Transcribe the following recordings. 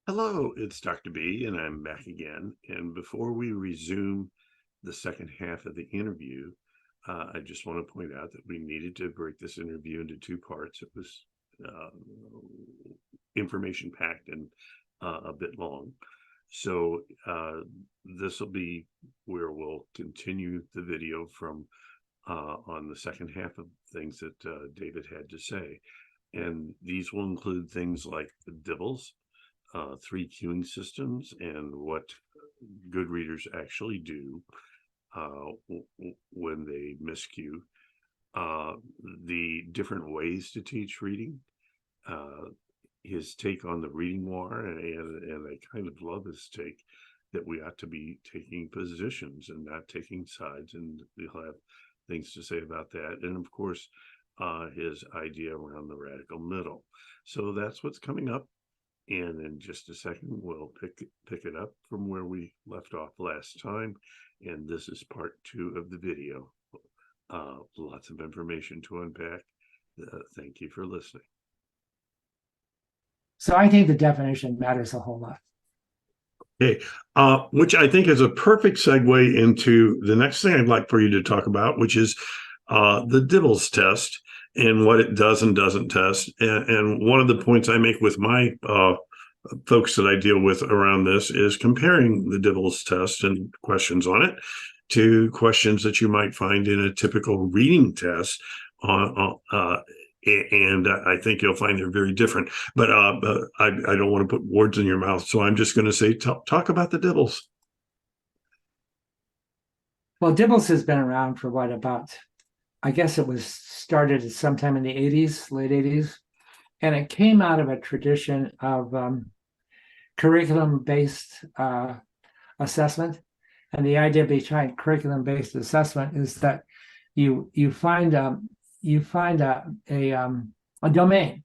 Hello, it's Dr. B, and I'm back again. And before we resume the second half of the interview, I just want to point out that we needed to break this interview into two parts. It was uh, information packed and a bit long. So this will be where we'll continue the video from on the second half of things that David had to say. And these will include things like the dibbles, three queuing systems, and what good readers actually do when they miscue, the different ways to teach reading, uh, his take on the reading war, and I kind of love his take that we ought to be taking positions and not taking sides, and he'll have things to say about that. And of course, his idea around the radical middle. So that's what's coming up. And in just a second, we'll pick it up from where we left off last time. And this is part 2 of the video. Lots of information to unpack. Thank you for listening. So I think the definition matters a whole lot. Okay, which I think is a perfect segue into the next thing I'd like for you to talk about, which is the Dumas Test and what it does and doesn't test. And one of the points I make with my folks that I deal with around this is comparing the Dumas Test and questions on it to questions that you might find in a typical reading test. And I think you'll find they're very different. But I don't want to put words in your mouth, so I'm just going to say, talk about the Dumas. Well, Dumas has been around for what, about, I guess it was started sometime in the 80s, late 80s. And it came out of a tradition of curriculum-based assessment. And the idea behind curriculum-based assessment is that you find a domain,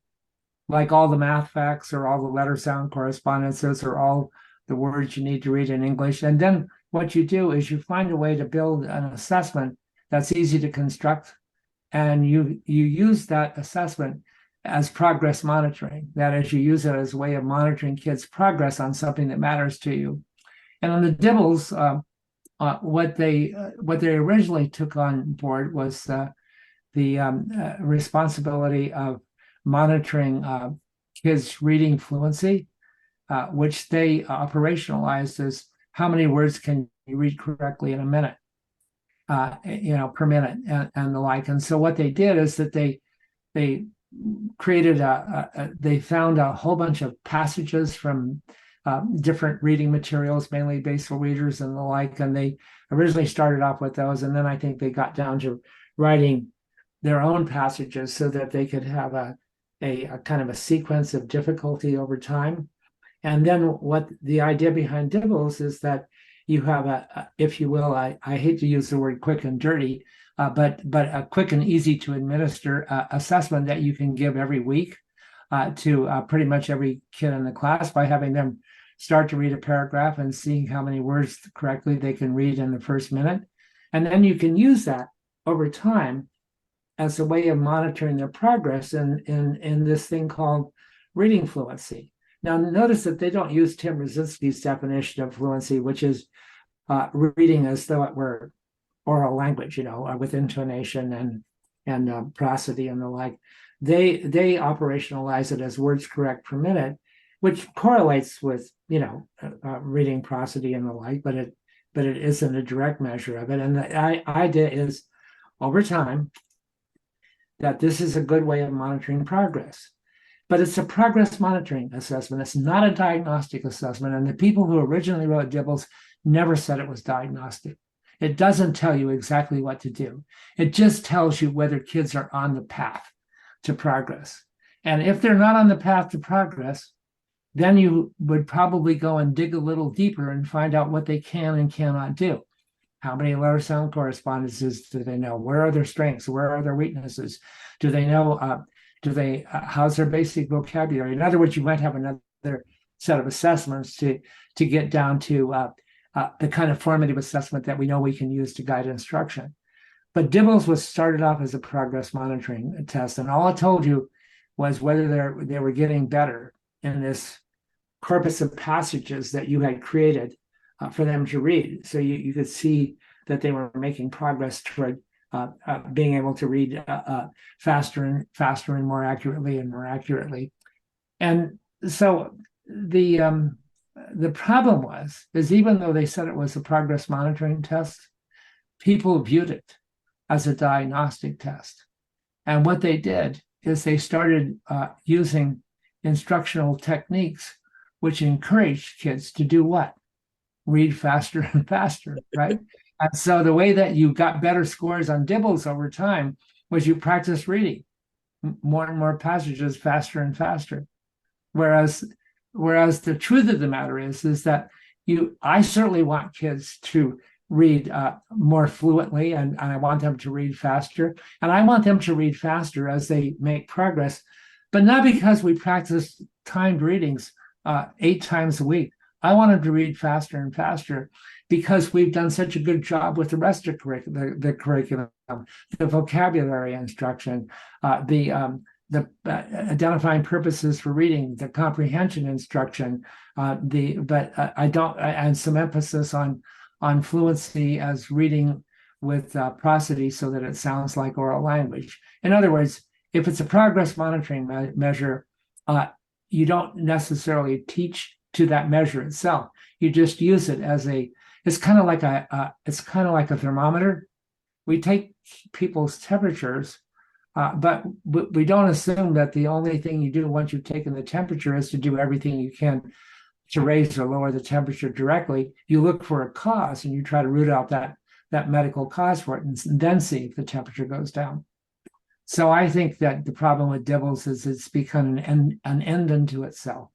like all the math facts or all the letter sound correspondences or all the words you need to read in English. And then what you do is you find a way to build an assessment that's easy to construct. And you use that assessment as progress monitoring. That is, you use it as a way of monitoring kids' progress on something that matters to you. And on the Dumas, what they originally took on board was the responsibility of monitoring kids' reading fluency, which they operationalized as how many words can you read correctly in a minute, per minute, and the like. And so what they did is that they created they found a whole bunch of passages from different reading materials, mainly basal readers and the like. And they originally started off with those, and then I think they got down to writing their own passages so that they could have a kind of a sequence of difficulty over time. And then what the idea behind Dumas is that you have if you will, I hate to use the word quick and dirty, but a quick and easy to administer assessment that you can give every week to pretty much every kid in the class by having them start to read a paragraph and seeing how many words correctly they can read in the first minute. And then you can use that over time as a way of monitoring their progress in this thing called reading fluency. Now, notice that they don't use Tim Brzezinski's definition of fluency, which is reading as though it were oral language, with intonation and prosody and the like. They operationalize it as words correct per minute, which correlates with reading prosody and the like, but it isn't a direct measure of it. And the idea is, over time, that this is a good way of monitoring progress. But it's a progress monitoring assessment. It's not a diagnostic assessment. And the people who originally wrote Dumas never said it was diagnostic. It doesn't tell you exactly what to do. It just tells you whether kids are on the path to progress. And if they're not on the path to progress, then you would probably go and dig a little deeper and find out what they can and cannot do. How many letter sound correspondences do they know? Where are their strengths? Where are their weaknesses? Do they know? How's their basic vocabulary? In other words, you might have another set of assessments to get down to the kind of formative assessment that we know we can use to guide instruction. But Dumas was started off as a progress monitoring test, and all it told you was whether they were getting better in this corpus of passages that you had created for them to read. So you could see that they were making progress toward being able to read faster and faster and more accurately and more accurately. And so the problem is even though they said it was a progress monitoring test, people viewed it as a diagnostic test. And what they did is they started using instructional techniques which encouraged kids to do what? Read faster and faster, right? And so the way that you got better scores on Dibbles over time was you practice reading more and more passages faster and faster. Whereas the truth of the matter is that I certainly want kids to read more fluently, and I want them to read faster. And I want them to read faster as they make progress, but not because we practice timed readings 8 times a week. I want them to read faster and faster because we've done such a good job with the rest of the curriculum, the vocabulary instruction, the identifying purposes for reading, the comprehension instruction, and some emphasis on fluency as reading with prosody so that it sounds like oral language. In other words, if it's a progress monitoring measure, you don't necessarily teach to that measure itself. You just use it as it's kind of like a thermometer. We take people's temperatures, but we don't assume that the only thing you do once you've taken the temperature is to do everything you can to raise or lower the temperature directly. You look for a cause and you try to root out that medical cause for it and then see if the temperature goes down. So I think that the problem with Dibbles is it's become an end unto itself.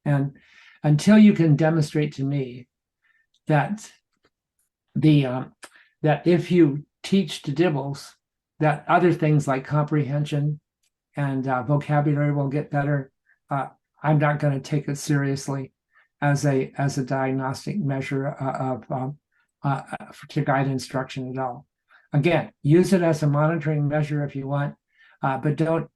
And until you can demonstrate to me that that if you teach to Dibbles, that other things like comprehension and vocabulary will get better, I'm not going to take it seriously as a diagnostic measure to guide instruction at all. Again, use it as a monitoring measure if you want, but don't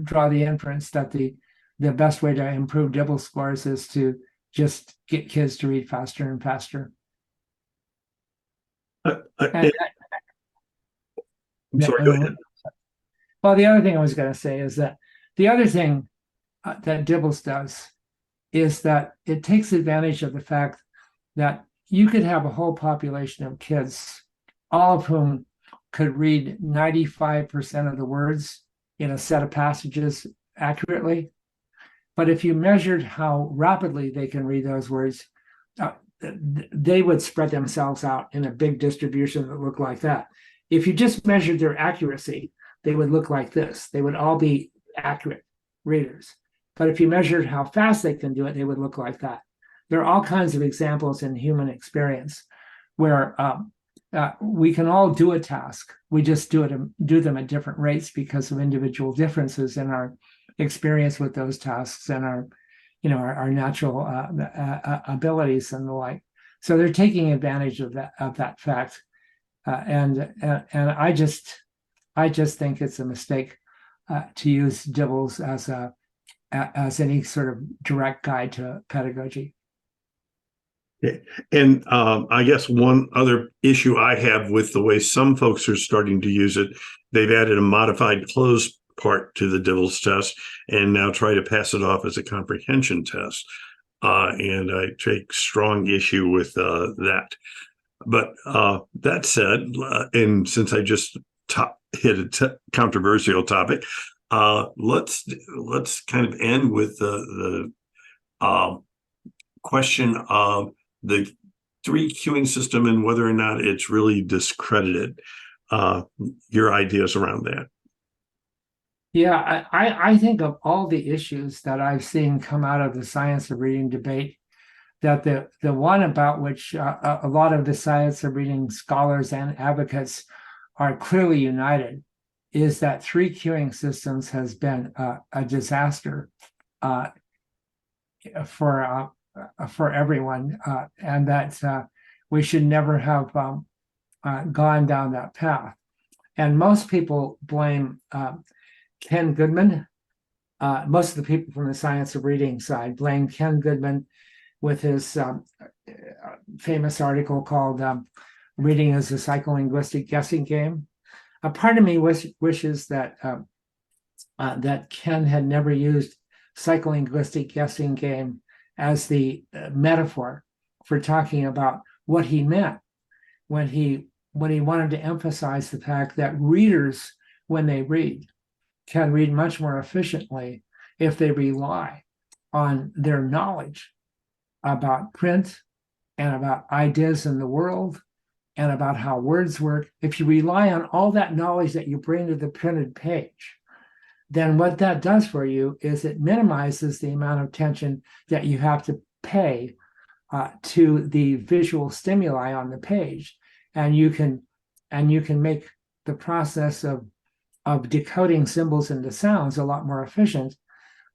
draw the inference that the best way to improve Dibble scores is to just get kids to read faster and faster. I'm sorry, go ahead. Well, the other thing I was going to say is that the other thing that Dibbles does is that it takes advantage of the fact that you could have a whole population of kids, all of whom could read 95% of the words in a set of passages accurately. But if you measured how rapidly they can read those words, they would spread themselves out in a big distribution that looked like that. If you just measured their accuracy, they would look like this. They would all be accurate readers. But if you measured how fast they can do it, they would look like that. There are all kinds of examples in human experience where we can all do a task. We just do them at different rates because of individual differences in our experience with those tasks and our natural abilities and the like. So they're taking advantage of that fact, and I just think it's a mistake to use Dibbles as any sort of direct guide to pedagogy. Okay. And I guess one other issue I have with the way some folks are starting to use it, they've added a modified closed part to the Dibbles test and now try to pass it off as a comprehension test. And I take strong issue with that. But that said, and since I just hit a controversial topic, let's kind of end with the question of the 3 queuing system and whether or not it's really discredited. Your ideas around that? Yeah, I think of all the issues that I've seen come out of the science of reading debate, that the one about which a lot of the science of reading scholars and advocates are clearly united is that 3 queuing systems has been a disaster for everyone, and that we should never have gone down that path. And most people blame Ken Goodman most of the people from the science of reading side blame Ken Goodman with his famous article called Reading as a Psycholinguistic Guessing Game. A part of me wishes that that Ken had never used psycholinguistic guessing game as the metaphor for talking about what he meant when he wanted to emphasize the fact that readers, when they read, can read much more efficiently if they rely on their knowledge about print and about ideas in the world and about how words work. If you rely on all that knowledge that you bring to the printed page, then what that does for you is it minimizes the amount of attention that you have to pay to the visual stimuli on the page, and you can make the process of decoding symbols into sounds a lot more efficient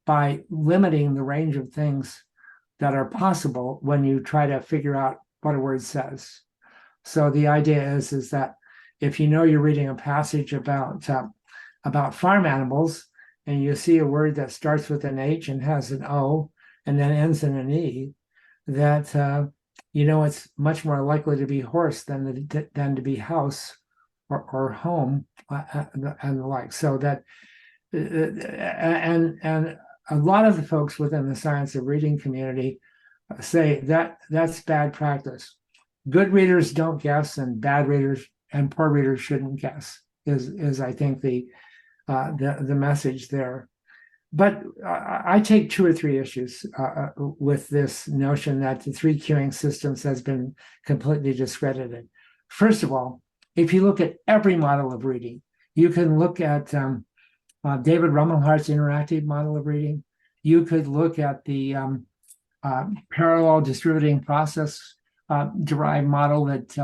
by limiting the range of things that are possible when you try to figure out what a word says. So the idea is that if you know you're reading a passage about farm animals, and you see a word that starts with an H and has an O and then ends in an E, that you know it's much more likely to be horse than to be house or home and the like. So that and a lot of the folks within the science of reading community say that that's bad practice. Good readers don't guess, and bad readers and poor readers shouldn't guess. Is I think the message there. But I take 2 or 3 issues with this notion that the 3 queuing systems has been completely discredited. First of all, if you look at every model of reading, you can look at David Rumelhart's interactive model of reading. You could look at the parallel distributing process derived model that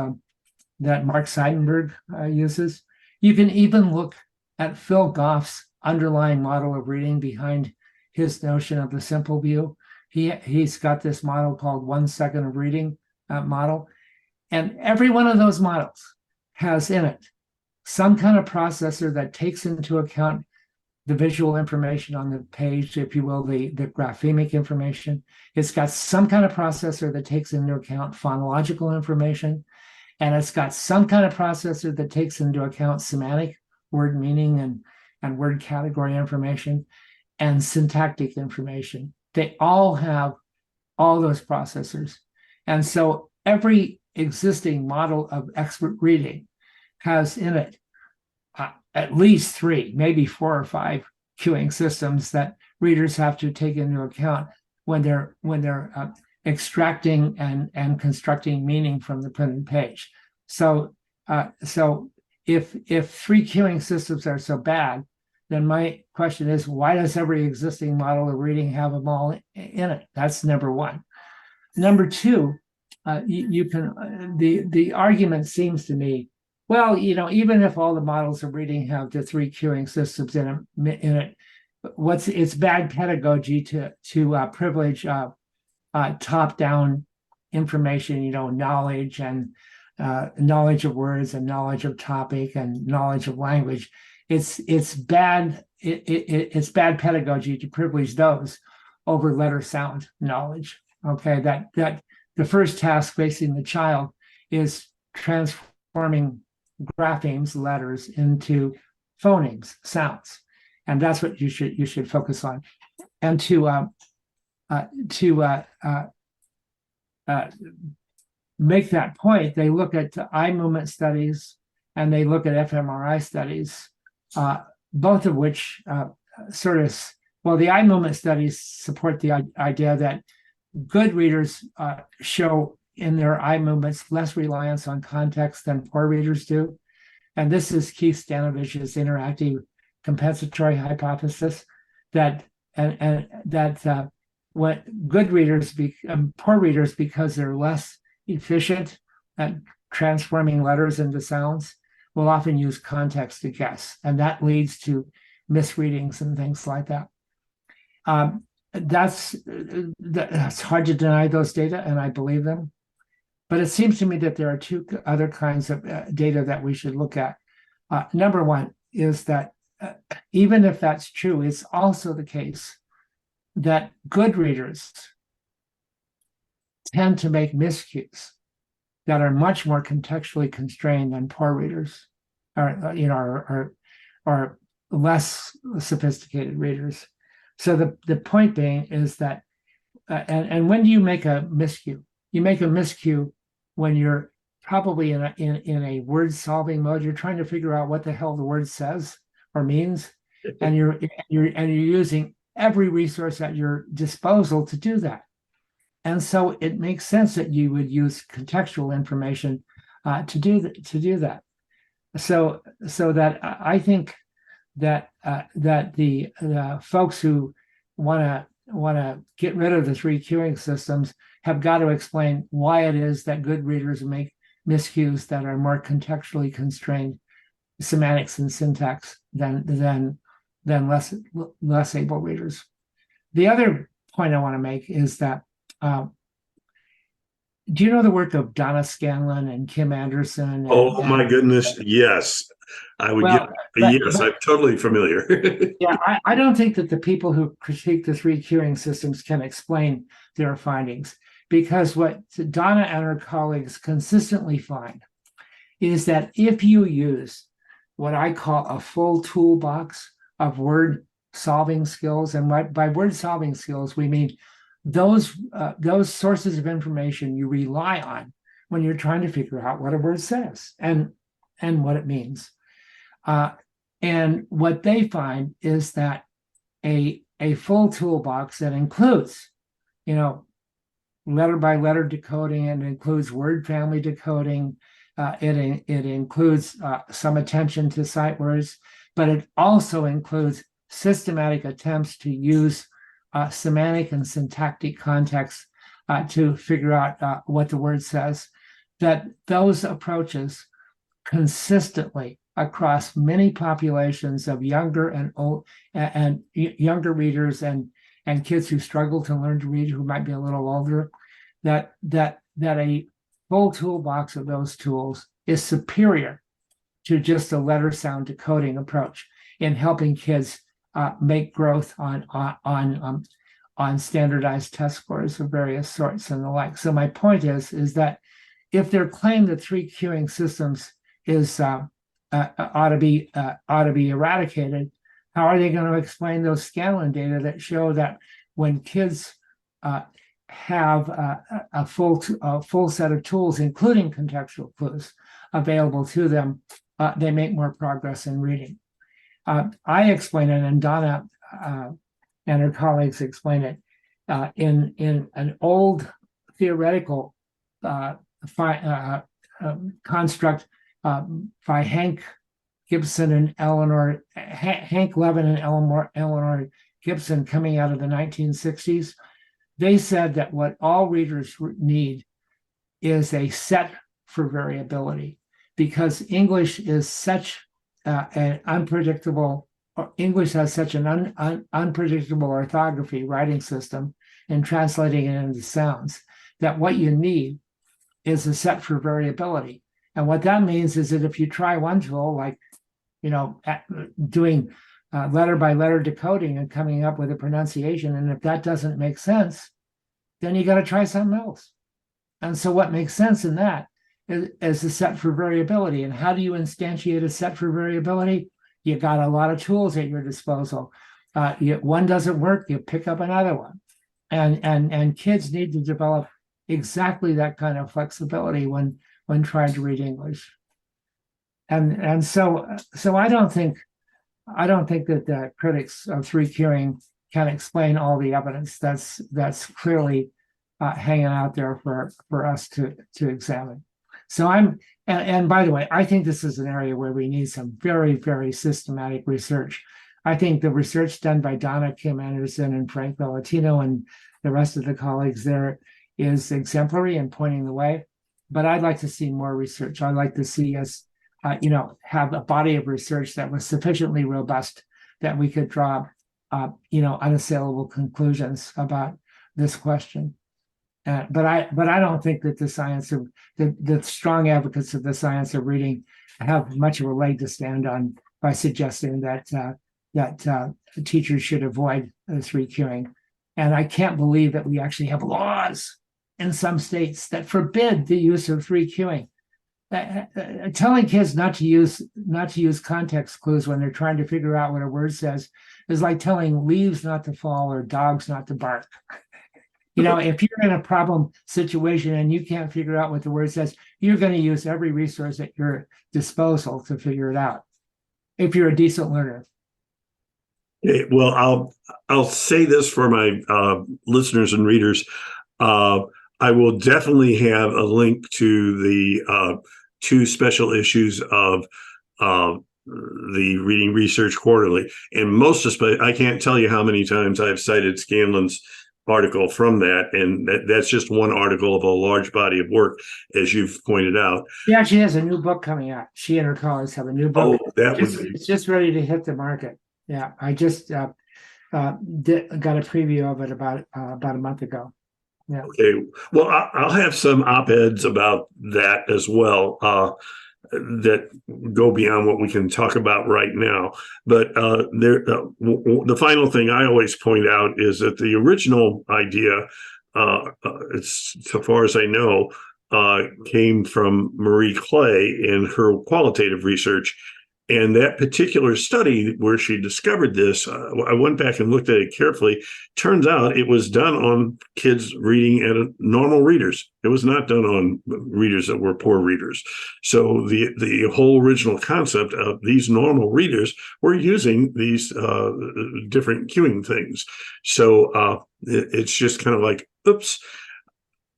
Mark Seidenberg uses. You can even look at Phil Goff's underlying model of reading behind his notion of the simple view. He's got this model called 1 second of reading model. And every one of those models has in it some kind of processor that takes into account the visual information on the page, if you will, the graphemic information. It's got some kind of processor that takes into account phonological information. And it's got some kind of processor that takes into account semantic word meaning and word category information and syntactic information. They all have all those processors. And so every existing model of expert reading has in it at least 3, maybe 4 or 5 queuing systems that readers have to take into account when they're extracting and constructing meaning from the printed page. So if 3 queuing systems are so bad, then my question is, why does every existing model of reading have them all in it? That's number one. Number two, the argument seems to me, well, even if all the models of reading have the 3 queuing systems in it, it's bad pedagogy to privilege top-down information, knowledge and knowledge of words and knowledge of topic and knowledge of language. It's bad pedagogy to privilege those over letter sound knowledge. Okay, that the first task facing the child is transforming graphemes, letters, into phonemes, sounds, and that's what you should focus on. And to make that point, they look at eye movement studies and they look at fMRI studies, both of which the eye movement studies support the idea that good readers show in their eye movements less reliance on context than poor readers do. And this is Keith Stanovich's interactive compensatory hypothesis that what good readers poor readers, because they're less efficient at transforming letters into sounds, will often use context to guess, and that leads to misreadings and things like that. That's hard to deny those data, and I believe them. But it seems to me that there are 2 other kinds of data that we should look at. Number one is that even if that's true, it's also the case that good readers tend to make miscues that are much more contextually constrained than poor readers, or less sophisticated readers. So the point being is that, and when do you make a miscue? You make a miscue when you're probably in a word solving mode. You're trying to figure out what the hell the word says or means, and you're using every resource at your disposal to do that. And so it makes sense that you would use contextual information to do that. So that I think that the folks who want to get rid of the three queuing systems have got to explain why it is that good readers make miscues that are more contextually constrained semantics and syntax than less able readers. The other point I want to make is that do you know the work of Donna Scanland and Kim Anderson? Oh my goodness, yes. I would yes, I'm totally familiar. Yeah, I don't think that the people who critique the three queuing systems can explain their findings, because what Donna and her colleagues consistently find is that if you use what I call a full toolbox of word solving skills, and by word solving skills, we mean those sources of information you rely on when you're trying to figure out what a word says and what it means. And what they find is that a full toolbox that includes, letter by letter decoding, and includes word family decoding. It includes some attention to sight words, but it also includes systematic attempts to use semantic and syntactic context to figure out what the word says. That those approaches consistently across many populations of younger and old and younger readers and kids who struggle to learn to read, who might be a little older, that a full toolbox of those tools is superior to just a letter sound decoding approach in helping kids make growth on standardized test scores of various sorts and the like. So my point is that if their claim that three queuing systems is ought to be eradicated, how are they going to explain those Scanland data that show that when kids have a full set of tools, including contextual clues, available to them, they make more progress in reading? I explain it, and Donna and her colleagues explain it in an old theoretical construct by Hank Gibson and Hank Levin and Eleanor Gibson, coming out of the 1960s. They said that what all readers need is a set for variability, because English is such an unpredictable, or English has such an unpredictable orthography writing system and translating it into sounds, that what you need is a set for variability. And what that means is that if you try one tool, like, doing letter by letter decoding and coming up with a pronunciation, and if that doesn't make sense, then you got to try something else. And so what makes sense in that is a set for variability. And how do you instantiate a set for variability? You got a lot of tools at your disposal. One doesn't work, you pick up another one. And kids need to develop exactly that kind of flexibility when trying to read English. And so I don't think that the critics of three queuing can explain all the evidence that's clearly hanging out there for us to examine. So and by the way, I think this is an area where we need some very, very systematic research. I think the research done by Donna, Kim Anderson, and Frank Valentino and the rest of the colleagues there is exemplary and pointing the way. But I'd like to see more research. I'd like to see us have a body of research that was sufficiently robust that we could draw, unassailable conclusions about this question. But I don't think that the science of the strong advocates of the science of reading have much of a leg to stand on by suggesting that teachers should avoid the three cueing. And I can't believe that we actually have laws in some states that forbid the use of three cueing. Telling kids not to use context clues when they're trying to figure out what a word says is like telling leaves not to fall or dogs not to bark. If you're in a problem situation and you can't figure out what the word says, you're going to use every resource at your disposal to figure it out, if you're a decent learner. Okay, well, I'll say this for my listeners and readers. I will definitely have a link to the 2 special issues of the Reading Research Quarterly, and most especially, I can't tell you how many times I've cited Scanland's article from that, and that's just one article of a large body of work, as you've pointed out. She actually has a new book coming out. She and her colleagues have a new book. Oh, it's just ready to hit the market. Yeah, I just got a preview of it about a month ago. Yeah. Okay. Well, I'll have some op-eds about that as well, that go beyond what we can talk about right now. But the final thing I always point out is that the original idea, it's, so far as I know, came from Marie Clay in her qualitative research. And that particular study where she discovered this, I went back and looked at it carefully. Turns out it was done on kids reading at normal readers. It was not done on readers that were poor readers. So the whole original concept of these normal readers were using these different cueing things. So it's just kind of like, oops,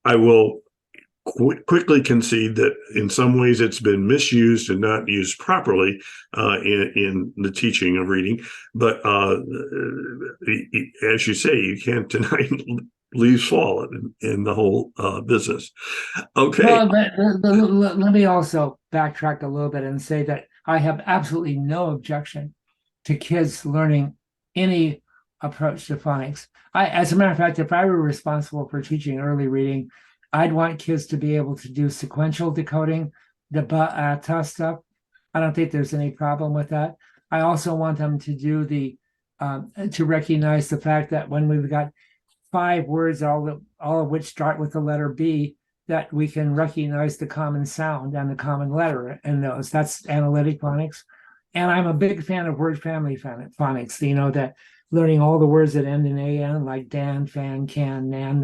I will quickly concede that in some ways it's been misused and not used properly in the teaching of reading. But as you say, you can't deny leaves fall in the whole business. Okay. Well, let me also backtrack a little bit and say that I have absolutely no objection to kids learning any approach to phonics. As a matter of fact, if I were responsible for teaching early reading, I'd want kids to be able to do sequential decoding, the ta stuff. I don't think there's any problem with that. I also want them to do to recognize the fact that when we've got 5 words, all of which start with the letter B, that we can recognize the common sound and the common letter in those. That's analytic phonics. And I'm a big fan of word family phonics, that learning all the words that end in an, like dan, fan, can, nan.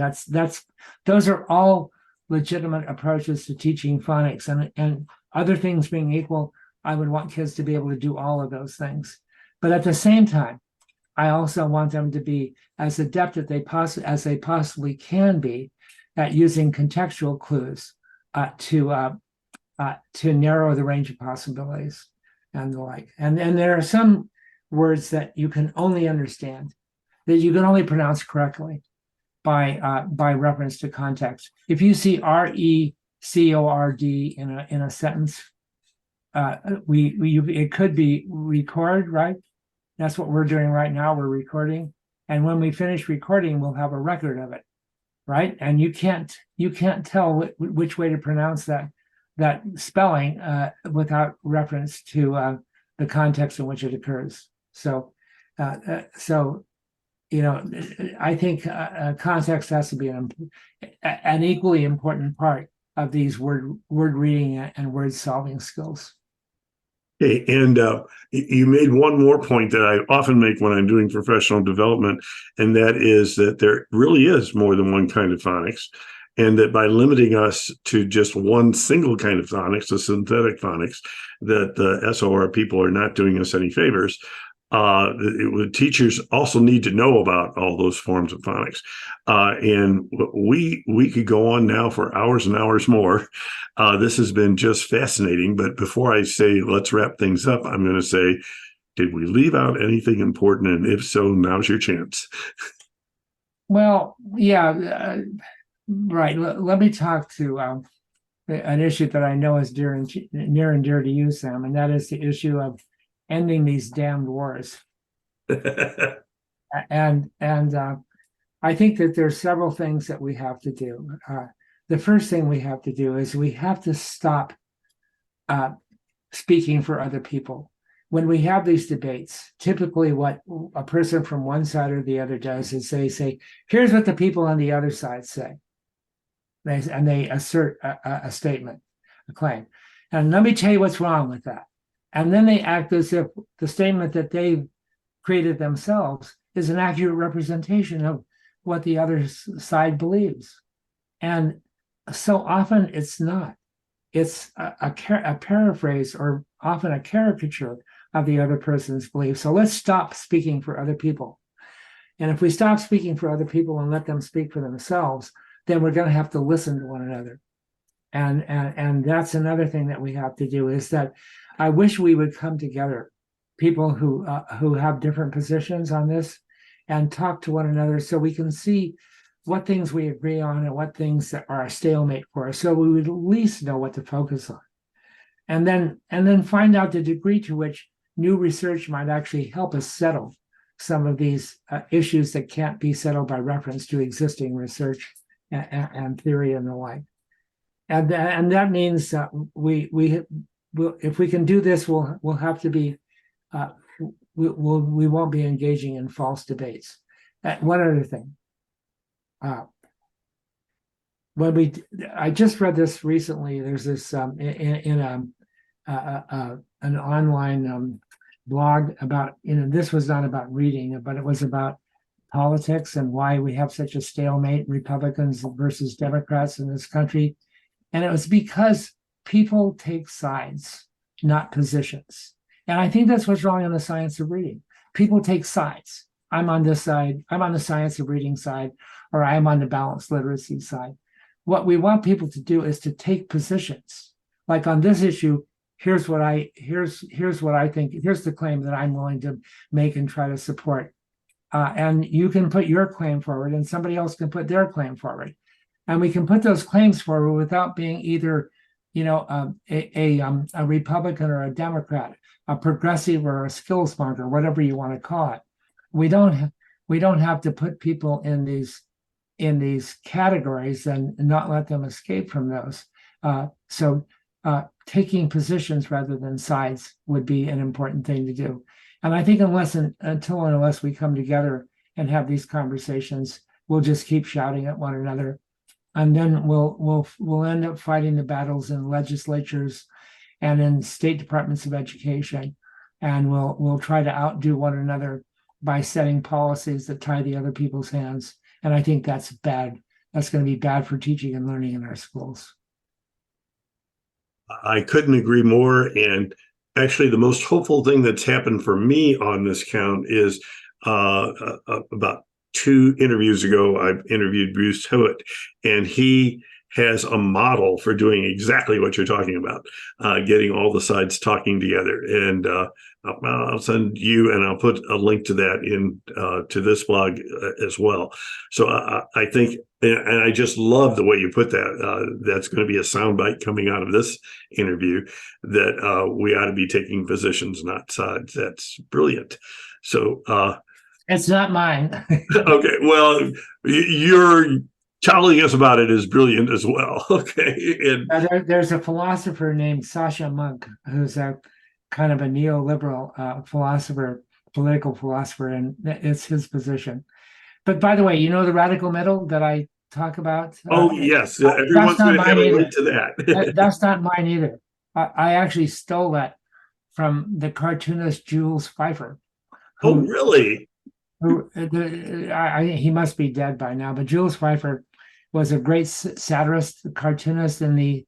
Those are all legitimate approaches to teaching phonics. And other things being equal, I would want kids to be able to do all of those things. But at the same time, I also want them to be as adept as they possibly can be at using contextual clues to narrow the range of possibilities and the like. And there are some words that you can only understand, that you can only pronounce correctly by reference to context. If you see RECORD in a sentence, it could be record, right? That's what we're doing right now. We're recording, and when we finish recording, we'll have a record of it, right? And you can't tell which way to pronounce that spelling without reference to the context in which it occurs. So I think context has to be an equally important part of these word reading and word solving skills. Okay, and you made one more point that I often make when I'm doing professional development, and that is that there really is more than one kind of phonics, and that by limiting us to just one single kind of phonics, the synthetic phonics, that the SOR people are not doing us any favors. Teachers also need to know about all those forms of phonics, and we could go on now for hours and hours more. This has been just fascinating, but before I say let's wrap things up, I'm going to say, did we leave out anything important, and if so, now's your chance. Well, yeah, right. Let me talk to an issue that I know is near and dear to you, Sam, and that is the issue of ending these damned wars. and I think that there's several things that we have to do. The first thing we have to do is we have to stop speaking for other people. when we have these debates, typically what a person from one side or the other does is they say, here's what the people on the other side say. And they assert a statement, a claim. And let me tell you what's wrong with that. And then they act as if the statement that they created themselves is an accurate representation of what the other side believes. And so often it's not. It's a paraphrase or often a caricature of the other person's belief. So let's stop speaking for other people. And if we stop speaking for other people and let them speak for themselves, then we're going to have to listen to one another. And that's another thing that we have to do, is that I wish we would come together, people who have different positions on this, and talk to one another so we can see what things we agree on and what things that are a stalemate for us, so we would at least know what to focus on. And then find out the degree to which new research might actually help us settle some of these issues that can't be settled by reference to existing research and theory and the like. And that means we if we can do this, we'll have to be we won't be engaging in false debates. One other thing, I just read this recently. There's this in an online blog about, this was not about reading, but it was about politics and why we have such a stalemate, Republicans versus Democrats in this country. And it was because people take sides, not positions. And I think that's what's wrong in the science of reading. People take sides. I'm on this side, I'm on the science of reading side, or I'm on the balanced literacy side. What we want people to do is to take positions. Like on this issue, here's what I think, here's the claim that I'm willing to make and try to support. And you can put your claim forward and somebody else can put their claim forward. And we can put those claims forward without being either, a Republican or a Democrat, a progressive or a skills monger, whatever you want to call it. We don't have to put people in these categories and not let them escape from those. So taking positions rather than sides would be an important thing to do. And I think unless we come together and have these conversations, we'll just keep shouting at one another. And then we'll end up fighting the battles in legislatures and in state departments of education. And we'll try to outdo one another by setting policies that tie the other people's hands. And I think that's bad. That's going to be bad for teaching and learning in our schools. I couldn't agree more. And actually, the most hopeful thing that's happened for me on this count is about 2 interviews ago, I interviewed Bruce Hewitt, and he has a model for doing exactly what you're talking about, getting all the sides talking together. And I'll send you, and I'll put a link to that in to this blog as well. So I think, and I just love the way you put that. That's going to be a soundbite coming out of this interview, that we ought to be taking positions, not sides. That's brilliant. So it's not mine. Okay, well, you're telling us about it is brilliant as well. Okay, and there's a philosopher named Sasha Monk, who's a kind of a neoliberal philosopher, political philosopher, and it's his position. But by the way, the radical middle that I talk about? Oh, yes, everyone's going to have a link to that. That's not mine either. I actually stole that from the cartoonist Jules Pfeiffer. Oh, really? He must be dead by now, but Jules Pfeiffer was a great satirist, cartoonist in the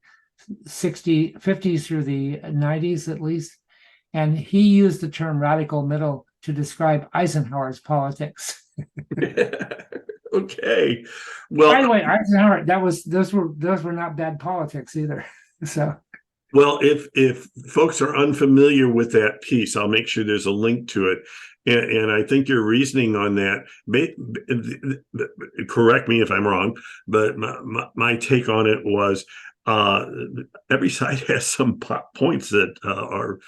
50s through the 90s at least. And he used the term radical middle to describe Eisenhower's politics. Okay. Well, by the way, Eisenhower, those were not bad politics either. So well, if folks are unfamiliar with that piece, I'll make sure there's a link to it. And I think your reasoning on that, correct me if I'm wrong, but my take on it was every side has some points that are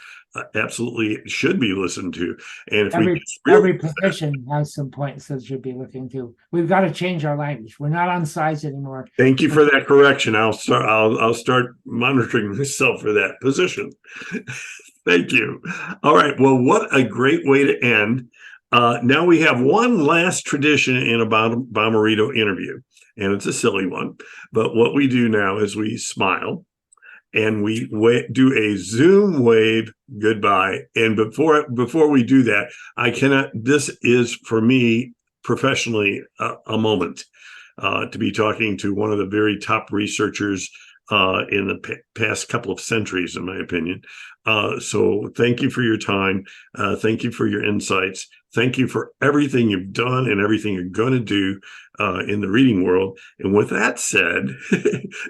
absolutely should be listened to. And if every position has some points that should be looking to. We've got to change our language. We're not on sides anymore. Thank you for that correction. I'll start monitoring myself for that position. Thank you. All right. Well, what a great way to end. Now we have one last tradition in a Bomberito interview, and it's a silly one. But what we do now is we smile and we do a Zoom wave goodbye. And before we do that, I cannot. This is for me professionally a moment to be talking to one of the very top researchers in the past couple of centuries, in my opinion. So thank you for your time. Thank you for your insights. Thank you for everything you've done and everything you're going to do in the reading world. And with that said,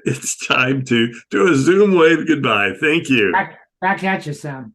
it's time to do a Zoom wave goodbye. Thank you. Back at you, Sam.